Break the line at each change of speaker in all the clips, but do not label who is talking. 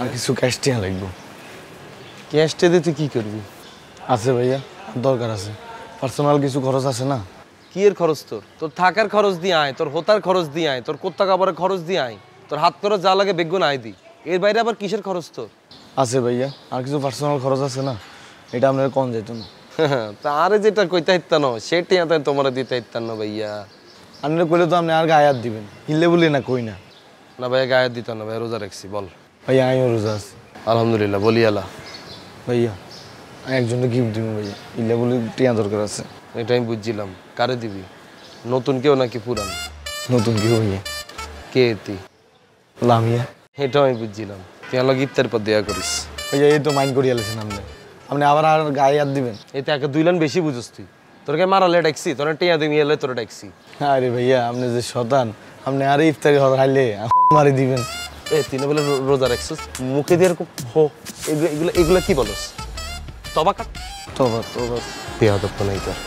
আর কিছু ক্যাশ টিয়া লাগবে।
ক্যাশটা দিয়ে তুই কি করবি?
আছে ভাইয়া, দরকার আছে, পার্সোনাল কিছু খরচ আছে না।
কি এর খরচ? তোর তোর থাকার খরচ দিয়ে আয়, তোর হোতার খরচ দিয়ে আয়, তোর কোত্তা কাপড়ের খরচ দিয়ে আয়, তোর হাত খরচ যা লাগে বেগুন আয় দি। এর বাইরে আবার কিসের খরচ তোর?
আছে ভাইয়া, আর কিছু পার্সোনাল খরচ আছে না, এটা আপনার কম যেত না।
তারে যেটা কইতে ইত্যান্ন সেটি তোমার দিতে ইত্যান্ন ভাইয়া।
আপনি কইলে তো আপনি আর গায়ে হাত দিবেন, হিললে বলি না কই না।
না ভাইয়া গায়ে দিত না ভাই, রোজা রাখছি। বল
ভাইয়া আমিও রোজা আছি।
আলহামদুলিল্লাহ বলি আলা।
ভাইয়া আমি একজনকে গিফট দিব ভাইয়া, হিললে বলি টিয়া দরকার আছে।
এটা আমি বুঝছিলাম। কারে দিবি? নতুন কেউ নাকি পুরান?
নতুন কি ভাইয়া?
কে তুই?
লামিয়া।
এটাও আমি বুঝছিলাম। তুই আমার ইফতার পর দেয়া করিস
ভাইয়া, এই তো মাইন্ড করিয়ে আলেছেন আপনি, আপনি আবার আর গায়ে হাত দিবেন।
এতে একে 2 লাইন বেশি বুঝস তুই। তোরকে মারালে ডাকছি, তোর টিয়া দিবি এলে তোর ডাকছি।
আরে ভাইয়া আপনি যে শতান, আপনি আরে ইফতারি হাইলে মারি দিবেন।
তুই না বলে রোজা রাখছিস, মুখে দিয়ে এরকম হো এগুলো এগুলো কি বলস? তবা কাট।
তবা তবা
দেয়া তো নাই তোর।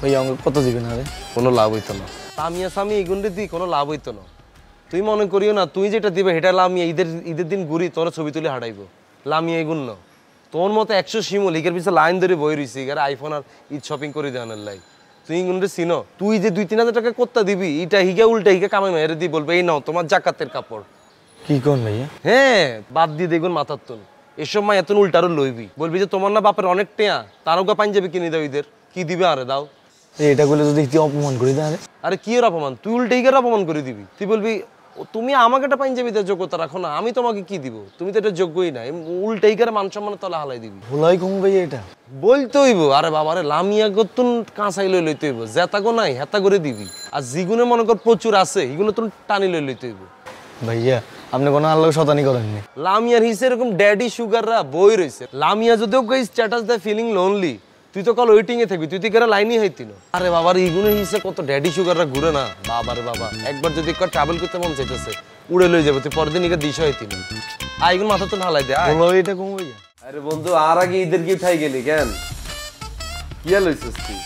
ভাইয়া আমাকে কত দিবেন? আরে
কোনো লাভ হইতো না। লামিয়া সামি এগুলো দিই কোনো লাভ হইতো না। তুই মনে করিও না তুই যেটা দিবে সেটা লামিয়া ঈদের দিন ঘুরি তোর ছবি তুলে হাঁটাইব। লামিয়া এগুলো না তোর মতো 100 শিমুল ঈদের পিছনে লাইন ধরে বই রইছি আইফোন আর ঈদ শপিং করে দেওয়ানোর লাই। তুই এগুলো চিনো? তুই যে 2-3 হাজার টাকা কোত্তা দিবি, এটা হিগে উল্টা হিগে কামাই মেরে দিয়ে বলবে এই নাও তোমার জাকাতের কাপড়।
কি কোন ভাইয়া?
হ্যাঁ বাদ দিয়ে দেখুন মাথার তুন। এসব মা এত উল্টারও লইবি, বলবি যে তোমার না বাপের অনেক টেয়া, তারও গা পাঞ্জাবি কিনে দাও ঈদের। কি দিবে? আরে দাও।
এটা করলে যদি ইতি অপমান করে দেয়।
আরে কি এর অপমান? তুই উল্টে হিগার অপমান করে দিবি। তুই বলবি তুমি আমাকে একটা পাঞ্জাবি দেওয়ার যোগ্যতা রাখো না, আমি তোমাকে কি দিব? তুমি তো এটা যোগ্যই না। উল্টে হিগার মান সম্মানের তলা হালাই দিবি।
ভুলাই কম ভাইয়া, এটা
বলতে হইব। আরে বাবা রে লামিয়া গতুন কাঁচাই লই লইতে হইব, জেতাগো নাই হেতা করে দিবি। আর যেগুলো মনে কর প্রচুর আছে এগুলো তুমি টানি লই লইতে হইব।
ভাইয়া আপনি কোনো আল্লাহ শতানি করেননি।
লামিয়ার হিসে এরকম ড্যাডি সুগাররা বই রয়েছে। লামিয়া যদিও স্ট্যাটাস দেয় ফিলিং লোনলি, তুই তো কল ওয়েটিং এ থাকবি, তুই তো কেন লাইনই হইতি না। আরে বাবার ইগুনে হিসে কত ড্যাডি সুগাররা ঘুরে না। বাবারে বাবা, একবার যদি ট্রাভেল করতে মন চাইতেছে উড়ে লই যাবে, তুই পরের দিন একে দিশ হইতি না। আইগুন মাথা তো ঢালাই দে।
এটা কম ভাইয়া।
আরে বন্ধু আর আগে ঈদের গিফট হাই গেলি কেন? কি লইছিস তুই?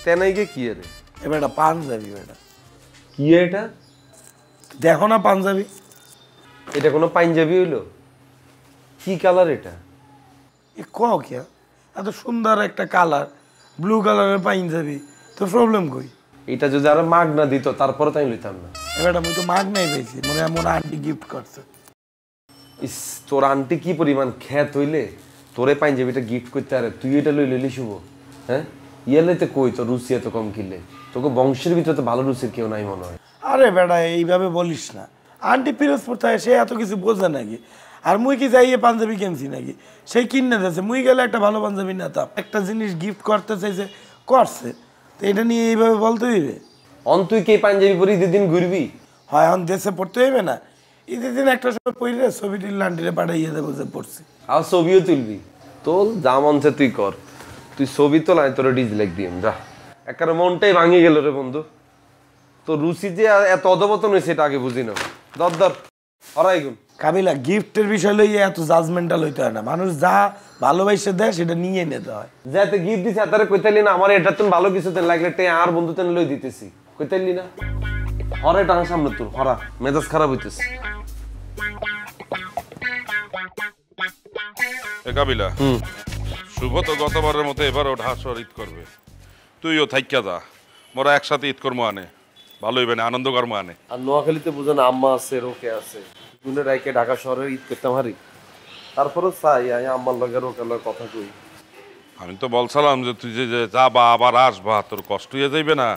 তেনাই গে কি রে?
এবার এটা পাঞ্জাবি। বেটা
কি এটা?
দেখো না পাঞ্জাবি।
এটা কোনো পাঞ্জাবি হইলো? কি কালার এটা?
এ কও কে? এত সুন্দর একটা কালার, ব্লু কালারের পাঞ্জাবি, তো প্রবলেম কই?
এটা যদি আরো মাগ না দিত তারপরে তাই লইতাম না।
এবারটা মুই তো মাগ নাই পাইছি, মনে হয় মনে আন্টি গিফট করছে।
ইস তোর আন্টি কি পরিমাণ খ্যাত হইলে তোরে পাঞ্জাবিটা গিফট করতে, আরে তুই এটা লই লইলি শুভ? হ্যাঁ ইয়ালেতে কই তোর রুচি এত কম কিনলে? তোকে বংশের ভিতরে তো ভালো রুচির কেউ নাই মনে হয়।
আরে বেটা এইভাবে বলিস না, আন্টি পিরোজপুর থাকে, সে এত কিছু বোঝে নাকি? আর মুই কি যাইয়ে পাঞ্জাবি কিনছি নাকি? সেই কিনে দিয়েছে, মুই গেলে একটা ভালো পাঞ্জাবি নিতাম। একটা জিনিস গিফট করতে চাইছে, করছে, তো এটা নিয়ে এইভাবে বলতে হইবে?
অন তুই কে পাঞ্জাবি পরে ঈদের দিন ঘুরবি?
হয় এখন দেশে পড়তে হইবে না? ঈদের দিন একটা সময় পড়লে ছবি তুললে আন্টিরে পাঠাইয়ে দেবো যে পড়ছি।
আর ছবিও তুলবি? তোর যা মনছে তুই কর, তুই ছবি তোল, আমি তোর ডিসলাইক দিম যা। একার মনটাই ভাঙে গেল রে বন্ধু। তোর রুচি যে এত অধপতন হয়েছে এটা আগে বুঝি না। দর দর হরাই গুণ।
কাবিলা গিফটের বিষয় লইয়ে এত জাজমেন্টাল হইতে হয় না, মানুষ যা ভালোবাসে দেয় সেটা নিয়ে নিতে হয়।
যাতে গিফট দিছে তারে কইতালি না আমার এটা তুমি ভালো কিছু তেন লাগলে টে আর বন্ধু তেন লই দিতেছি, কইতালি না? হরে টাকা সামনে তোর হরা মেজাজ খারাপ হইতেছে।
এ কাবিলা, শুভ তো গতবারের মতো এবারও ঢাসর ঈদ করবে, তুইও থাইকা যা, মোরা একসাথে ঈদ করবো আনে, ভালো হইবে না, আনন্দ করবো আনে।
আর নোয়াখালীতে বুঝেন আম্মা আছে, রোকে আছে, দুনে রাইকে ঢাকা শহরে ঈদ করতাম হারি, তারপরে চাই আমি আম্মার লগে রোকের লগে কথা কই।
আমি তো বলছিলাম যে তুই যে যাবা আবার আসবা, তোর কষ্ট হয়ে যাইবে না?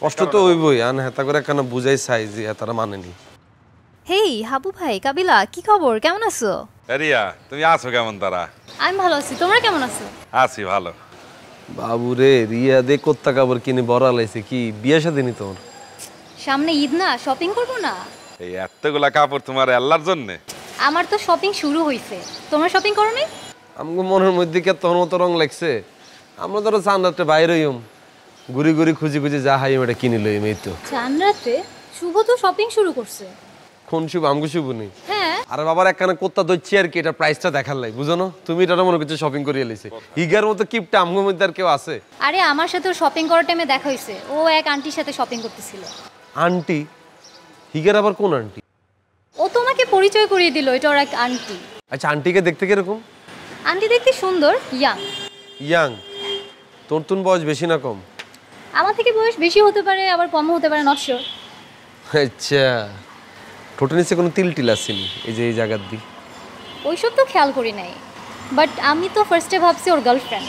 কষ্ট তো হইবই, আন হেতা করে কেন বুঝাই চাই যে হেতারা মানেনি।
হেই হাবু ভাই, কাবিলা, কি খবর? কেমন আছো?
রিয়া তুমি আছো কেমন? তারা
আমি ভালো আছি, তোমরা কেমন আছো?
আছি ভালো।
বাবু রে, রিয়া দে কোত্তা কাপড় কিনে বড় লাইছে, কি বিয়ে শাদী নি তোর?
সামনে ঈদ না, শপিং করবো না?
এই এতগুলা কাপড় তোমার আল্লাহর জন্য?
আমার তো শপিং শুরু হইছে, তোমরা শপিং করো নি?
আমগো মনের মধ্যে কে তোর মতো রং লাগছে, আমরা ধরো চান্দাতে বাইরে হইম, ঘুরি ঘুরি খুঁজি খুঁজি যা হাইম এটা কিনে লইম। এই তো
চান্দ্রাতে শুভ তো শপিং শুরু করছে।
কোন শুভ? আমগো শুভ নেই।
হ্যাঁ
আরে বাবার একখানে কোত্তা দইছি আর কি, এটা প্রাইসটা দেখার লাই, বুঝো না? তুমি এটা মনে করছো শপিং করিয়ে লইছে, হিগার মতো কিপটা আমগো মধ্যে আর কেউ আছে?
আরে আমার সাথে শপিং করার টাইমে দেখা হইছে, ও এক আন্টির সাথে শপিং করতেছিল।
আন্টি? হিগার আবার কোন আন্টি?
ও তোমাকে পরিচয় করিয়ে দিল, এটা ওর এক আন্টি।
আচ্ছা আন্টিকে দেখতে কিরকম?
আন্টি দেখতে সুন্দর, ইয়াং।
ইয়াং? তোর তুন বয়স বেশি না কম?
আমার থেকে বয়স বেশি হতে পারে, আবার কমও হতে পারে, নট শিওর।
আচ্ছা, ঠোঁটের নিচে কোনো তিল টিল আসেনি এই যে এই জায়গার দি?
ওইসব তো খেয়াল করি নাই, বাট আমি তো ফার্স্টে ভাবছি ওর গার্লফ্রেন্ড,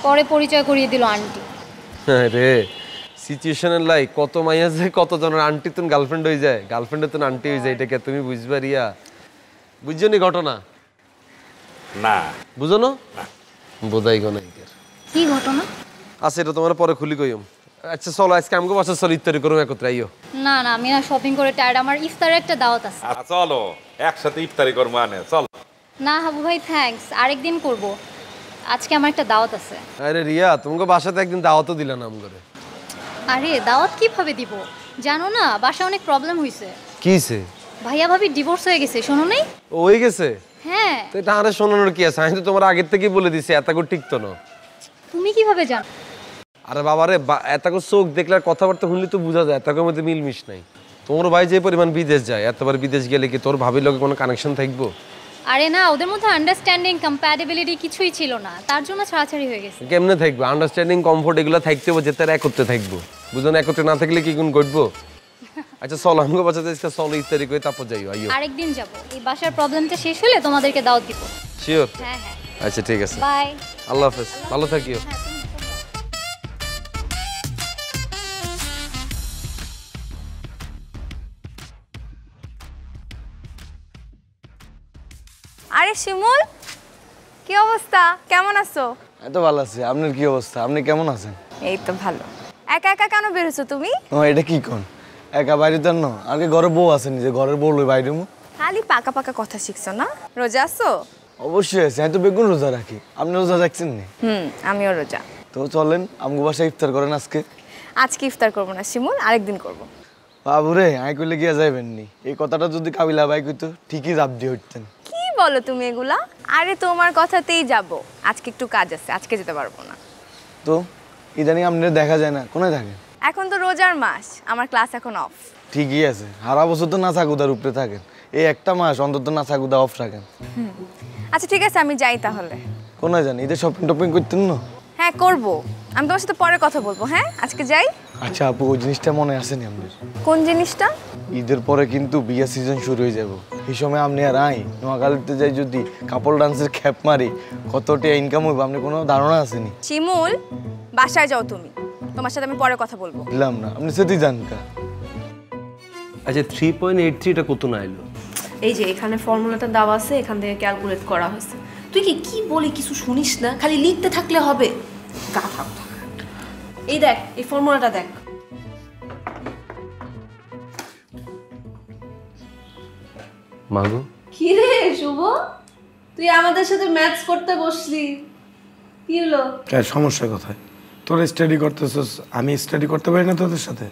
পরে পরিচয় করিয়ে দিল আন্টি।
হ্যাঁ রে, সিচুয়েশনের লাই কত মাইয়া যায়, কত জনের আন্টি তুন গার্লফ্রেন্ড হয়ে যায়, গার্লফ্রেন্ডের তুন আন্টি হয়ে যায়, এটাকে তুমি বুঝবা রিয়া? বুঝছো নি ঘটনা?
না
বুঝো না? বোঝাই গো নাই।
কি ঘটনা?
আচ্ছা এটা তোমার পরে খুলি কইম। আচ্ছা চলো আজকে আমাকে বাসা চলো, ইফতারি করুম একত্রে আইও।
না না, আমি না শপিং করে টায়ার্ড, আমার ইফতারের একটা দাওয়াত আছে।
চলো একসাথে ইফতারি করবো চল।
না হাবু ভাই থ্যাঙ্কস, আরেকদিন করব, আজকে আমার একটা দাওয়াত আছে।
আরে রিয়া, তোমাকে বাসাতে একদিন দাওয়াতও দিলা না আমগরে।
আরে দাওয়াত কিভাবে দিব, জানো না বাসায় অনেক প্রবলেম হইছে।
কি হইছে?
ভাইয়া ভাবি ডিভোর্স হয়ে গেছে, শোনো নাই?
ওই গেছে?
হ্যাঁ।
তো এটা আরে শোনানোর কি আছে, আমি তো তোমার আগের থেকেই বলে দিছি, এত করে টিকতো না।
তুমি কিভাবে জানো?
আরে বাবারে, এত করে চোখ দেখলে আর কথাবার্তা শুনলে তো বোঝা যায়, এত করে মধ্যে মিলমিশ নাই। তোমার ভাই যে পরিমাণ বিদেশ যায়, এতবার বিদেশ গেলে কি তোর ভাবির লগে কোনো কানেকশন থাকবো?
আরে না, ওদের মধ্যে আন্ডারস্ট্যান্ডিং কম্প্যাটিবিলিটি কিছুই ছিল না, তার জন্য ছাড়াছাড়ি হয়ে গেছে।
কেমনে থাকবো? আন্ডারস্ট্যান্ডিং কমফোর্ট এগুলো থাকতে হবে, যেতে একত্রে থাকবো, বুঝো না? একত্রে না থাকলে কি কোন ঘটবো? আচ্ছা চলো আমাকে বাঁচাতে চলো ইফতারি করে তারপর যাইও। আইও,
আরেকদিন যাব, এই বাসার প্রবলেমটা শেষ হলে তোমাদেরকে দাওয়াত দিব।
শিওর?
হ্যাঁ হ্যাঁ।
আচ্ছা ঠিক আছে,
বাই।
আল্লাহ হাফেজ, ভালো থাকিও।
আরে শিমুল, কি অবস্থা, কেমন আছো?
এত ভালো আছি। আপনার কি অবস্থা? আপনি কেমন আছেন?
এই তো ভালো। একা একা কেন বেরোছো তুমি?
ও এটা কি কোন একা বাইরে তো না, আগে ঘরে বউ আছে, নিজে ঘরের বউ লই বাইরে মু।
খালি পাকা পাকা কথা শিখছো না? রোজা আছো?
অবশ্যই আছে, আমি তো বেগুন রোজা রাখি। আপনি রোজা রাখছেন নি?
আমিও রোজা।
তো চলেন আমগো বাসায় ইফতার করেন আজকে।
আজকে ইফতার করবো না শিমুল, আরেকদিন করবো।
বাবুরে আই কইলে গিয়া যাইবেন নি, এই কথাটা যদি কাবিলা ভাই কইতো ঠিকই জাপ দিয়ে উঠতেন।
কি বলো তুমি এগুলা? আরে তোমার কথাতেই যাব, আজকে একটু কাজ আছে, আজকে যেতে পারবো না।
তো ইদানিং আপনার দেখা যায় না, কোথায় থাকেন?
এখন তো রোজার মাস, আমার ক্লাস এখন অফ।
ঠিকই আছে, সারা বছর তো নাচাকুদার উপরে থাকেন, এই একটা মাস অন্তত নাচাকুদা অফ রাখেন।
আচ্ছা ঠিক আছে, আমি যাই তাহলে।
কোথায় যান? ঈদের শপিং টপিং করতেন না?
হ্যাঁ করবো, আমি তোমার সাথে পরে কথা বলবো। হ্যাঁ আজকে যাই।
আচ্ছা আপু, ওই জিনিসটা মনে আসেনি আপনার?
কোন জিনিসটা?
ঈদের পরে কিন্তু বিয়ে সিজন শুরু হয়ে যাব, এই সময় আপনি আর আই নোয়াখালীতে যাই যদি কাপল ডান্সের খ্যাপ মারি, কতটা ইনকাম হইব আপনি কোনো ধারণা আসেনি?
শিমুল, বাসায় যাও তুমি, তোমার সাথে আমি পরে কথা বলবো।
দিলাম না, আপনি সেটি জান কা।
আচ্ছা 3.83 এটা কত না এলো?
এই যে এখানে ফর্মুলাটা দেওয়া আছে, এখান থেকে ক্যালকুলেট করা হয়েছে। তুই কি বলি কিছু শুনিস না, খালি লিখতে থাকলে হবে? গাধা কোথাকার। এই দেখ, এই ফর্মুলাটা দেখ।
মাগো
কি রে শুভ, তুই আমাদের সাথে ম্যাথস করতে বসলি, কি হলো?
সমস্যা কোথায়? তোরা স্টাডি করতেছস, আমি স্টাডি করতে পারি না তোদের সাথে?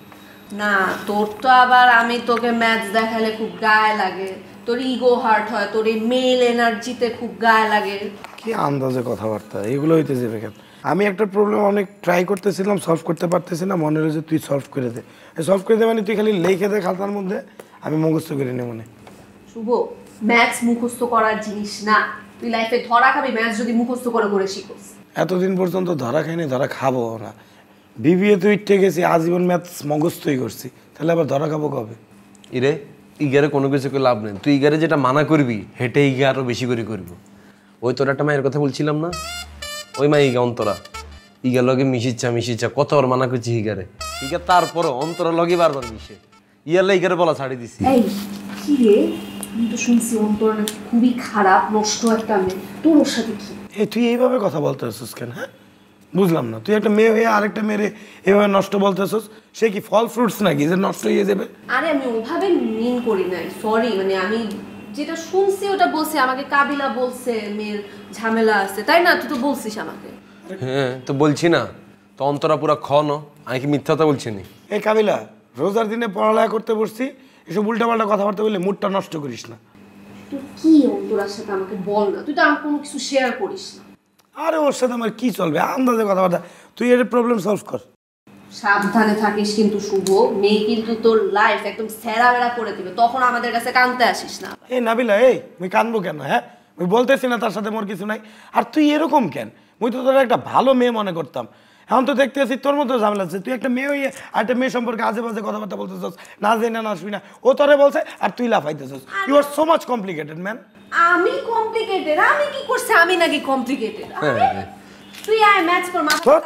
না তোর তো আবার আমি তোকে ম্যাথস দেখালে খুব গায়ে লাগে, তোর ইগো হার্ট হয়, তোর এই মেল এনার্জিতে খুব গায়ে লাগে।
কি আন্দাজে কথাবার্তা, এগুলো হইতে যাবে কেন? আমি একটা প্রবলেম অনেক ট্রাই করতেছিলাম, সলভ করতে পারতেছি না, মনে হলো যে তুই সলভ করে দে। সলভ করে দে মানে তুই খালি লিখে দে খাতার মধ্যে, আমি মুখস্থ করে নে মনে।
শুভ, ম্যাথস মুখস্থ করার জিনিস না, তুই লাইফে ধরা খাবি ম্যাথস যদি মুখস্থ করে করে শিখোস।
এতদিন পর্যন্ত ধরা খাইনি, ধরা খাবো না। বিবিএ তো ইটে গেছি, আজীবন ম্যাথস মুখস্থই করছি, তাহলে আবার ধরা খাবো কবে?
ইরে ইগারে কোনো কিছু করে লাভ নেই, তুই ইগারে যেটা মানা করবি হেঁটে ইগা আরো বেশি করে করবো। ওই তোর একটা মায়ের কথা বলছিলাম না, ওই মা ইগা অন্তরা, ইগা লগে মিশিচ্ছা কতবার মানা করছি ইগারে, ইগা তারপরও অন্তরা লগে বারবার মিশে, ইয়ালে ইগারে বলা ছাড়ি দিছি।
এই কি রে, আমি তো শুনছি অন্তর নাকি খুবই খারাপ নষ্ট একটা মেয়ে, তোর ওর সাথে কি?
তুই এইভাবে কথা বলতে আসছিস কেন? হ্যাঁ বুঝলাম না, তুই একটা মেয়ে হয়ে আরেকটা মেয়ে এভাবে নষ্ট বলতে আসছিস, সে কি ফল ফ্রুটস নাকি যে নষ্ট হয়ে যাবে?
আরে আমি ওভাবে মিন করি নাই, সরি, মানে আমি যেটা শুনছি ওটা বলছি, আমাকে কাবিলা বলছে মেয়ের ঝামেলা আছে, তাই না? তুই তো বলছিস আমাকে।
হ্যাঁ তো বলছি না, তো অন্তরা পুরা খন, আমি কি মিথ্যাটা বলছি নি?
এই কাবিলা, রোজার দিনে পড়ালেখা করতে বসছি, এসব উল্টাপাল্টা কথাবার্তা বললে মুডটা নষ্ট করিস না।
তুই কি অন্তরার সাথে আমাকে বল না, তুই তো আমার কোনো কিছু শেয়ার করিস না।
আরে ওর সাথে আমার কি চলবে, আন্দাজে কথাবার্তা, তুই এর প্রবলেম সলভ কর।
সাবধানে থাকিস কিন্তু শুভ, মেয়ে কিন্তু তোর লাইফ একদম সেরা বেড়া করে দিবে, তখন আমাদের কাছে কাঁদতে আসিস না।
এই নাবিলা, এই মুই কানবো কেন? হ্যাঁ, মুই বলতেছি না তার সাথে মোর কিছু নাই। আর তুই এরকম কেন? মুই তো তোর একটা ভালো মেয়ে মনে করতাম। এখন তো দেখতে আছি তোর মতো ঝামেলা আছে। তুই একটা মেয়ে হইয়ে আর একটা মেয়ে সম্পর্কে আজে বাজে কথাবার্তা বলতেছস, না জেনে না শুই না। ও তোরে বলছে আর তুই লাফাইতেছস। You are so much complicated man.
আমি কমপ্লিকেটেড? আমি কি করছি? আমি নাকি কমপ্লিকেটেড? তুই আয় ম্যাচ কর।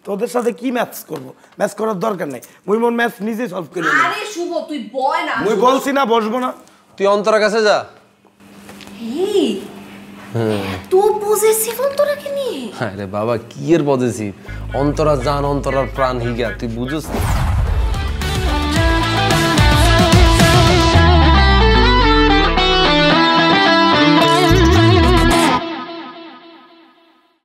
তোদের সাথে কি ম্যাচ করব? ম্যাচ করার দরকার নাই। মুই মোর ম্যাচ নিজে সলভ করে নেব।
আরে শুভ তুই বয় না।
মুই বলছি না বসবো না।
তুই অন্তরার কাছে যা।
এই এত পজেসিভ অন্তরাকে নিয়ে?
আরে বাবা কি এর পজেসিভ? অন্তরা জান, অন্তরার প্রাণ হিগা, তুই বুঝছিস?